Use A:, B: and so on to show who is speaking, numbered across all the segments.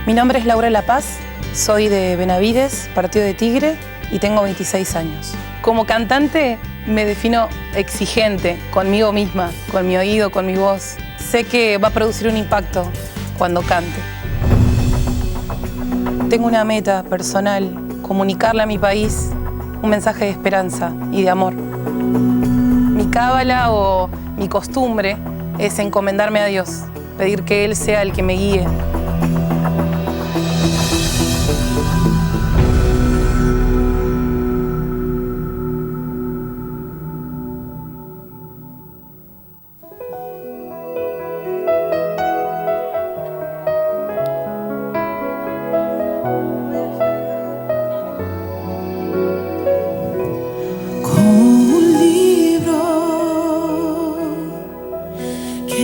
A: Mi nombre es Laura La Paz, soy de Benavides, partido de Tigre, y tengo 26 años. Como cantante me defino exigente conmigo misma, con mi oído, con mi voz. Sé que va a producir un impacto cuando cante. Tengo una meta personal, comunicarle a mi país un mensaje de esperanza y de amor. Mi cábala o mi costumbre es encomendarme a Dios, pedir que Él sea el que me guíe.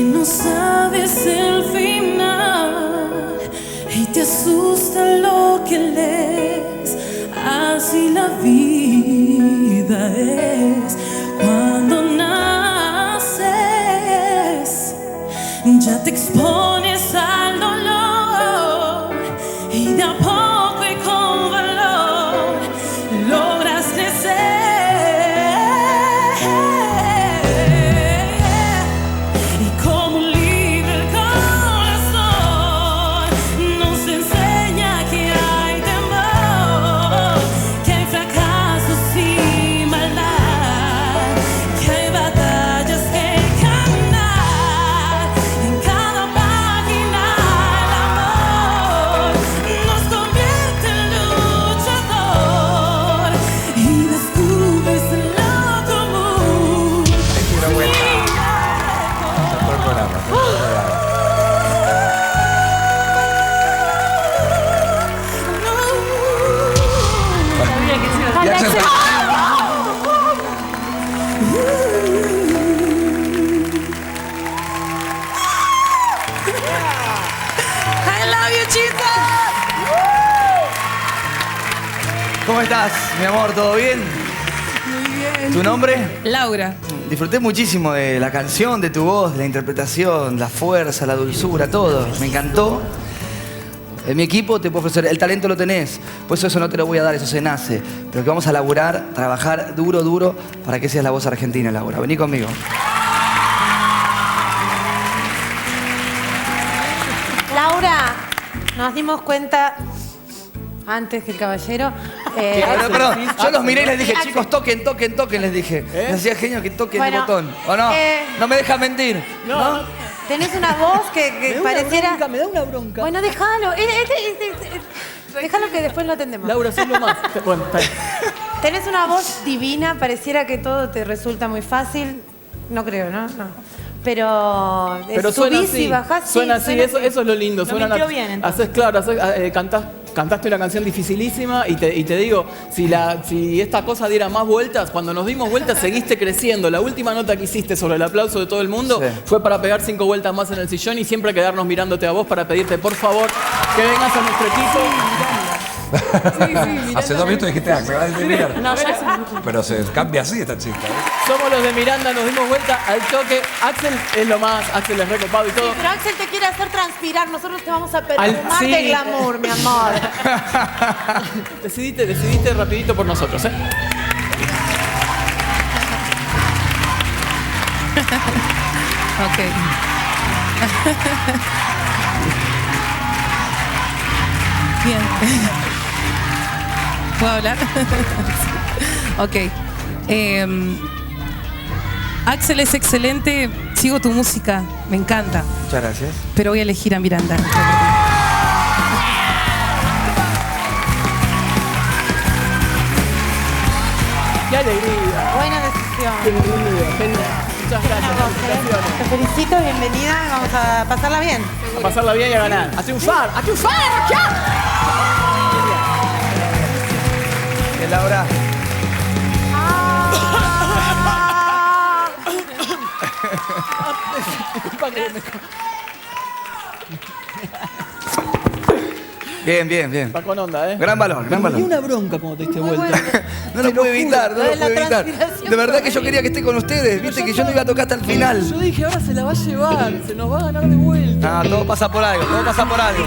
B: No sabes el final y te asusta lo que lees. Así la vida es. Cuando naces, ya te expones al dolor y de a poco y con valor logras crecer.
C: ¿Cómo estás, mi amor? ¿Todo bien?
A: Muy bien.
C: ¿Tu nombre?
A: Laura.
C: Disfruté muchísimo de la canción, de tu voz, de la interpretación, la fuerza, la dulzura, todo. Me encantó. En mi equipo te puedo ofrecer, el talento lo tenés, pues eso no te lo voy a dar, eso se nace. Pero que vamos a laburar, trabajar duro, duro, para que seas la voz argentina, Laura. Vení conmigo.
D: Laura, nos dimos cuenta antes que el caballero.
C: Perdón, yo los miré y les dije, chicos, toquen, toquen, toquen, les dije. Les decía, genio, que toquen el botón. ¿O no? No me dejas mentir. ¿No?
D: Tenés una voz que pareciera...
E: Me da una bronca.
D: Bueno, déjalo. Déjalo que después lo atendemos.
E: Laura, sos lo más. Bueno, está bien.
D: Tenés una voz divina, pareciera que todo te resulta muy fácil. No creo, ¿no? No. Pero
E: suena
D: subís
E: así.
D: y bajás.
E: Suena así, eso es lo lindo.
D: Lo metió bien, entonces.
E: Haces, claro, cantaste una canción dificilísima y te digo, si esta cosa diera más vueltas, cuando nos dimos vueltas seguiste creciendo. La última nota que hiciste sobre el aplauso de todo el mundo fue para pegar 5 vueltas más en el sillón y siempre quedarnos mirándote a vos para pedirte, por favor, que vengas a nuestro equipo.
F: Sí, hace 2 minutos dijiste Axel,
D: No, ya
F: pero se cambia así esta chica.
E: Somos los de Miranda, nos dimos vuelta al toque. Axel es lo más, Axel es recopado y todo.
D: Sí, pero Axel te quiere hacer transpirar, nosotros te vamos a perfumar de glamour, mi amor.
E: Decidiste rapidito por nosotros, ¿eh?
A: Ok. Bien. ¿Puedo hablar? Ok. Axel es excelente, sigo tu música, me encanta.
C: Muchas gracias.
A: Pero voy a elegir a Miranda.
E: ¡Qué alegría!
D: Buena decisión.
E: Genial, genial. Muchas gracias. Felicitaciones.
D: Te felicito, bienvenida, vamos a pasarla bien.
E: A pasarla bien y a ganar. ¡A triunfar! ¡A triunfar!
C: Laura. Bien, bien, bien.
E: Va con onda, ¿eh?
C: Gran valor, gran valor.
E: Me dio una bronca cuando te diste vuelta.
C: No lo puedo evitar, no lo puedo evitar. De verdad que yo quería que esté con ustedes. Viste que yo no iba a tocar hasta el final.
E: Yo dije, ahora se la va a llevar, se nos va a ganar de vuelta.
C: No, todo pasa por algo, todo pasa por algo.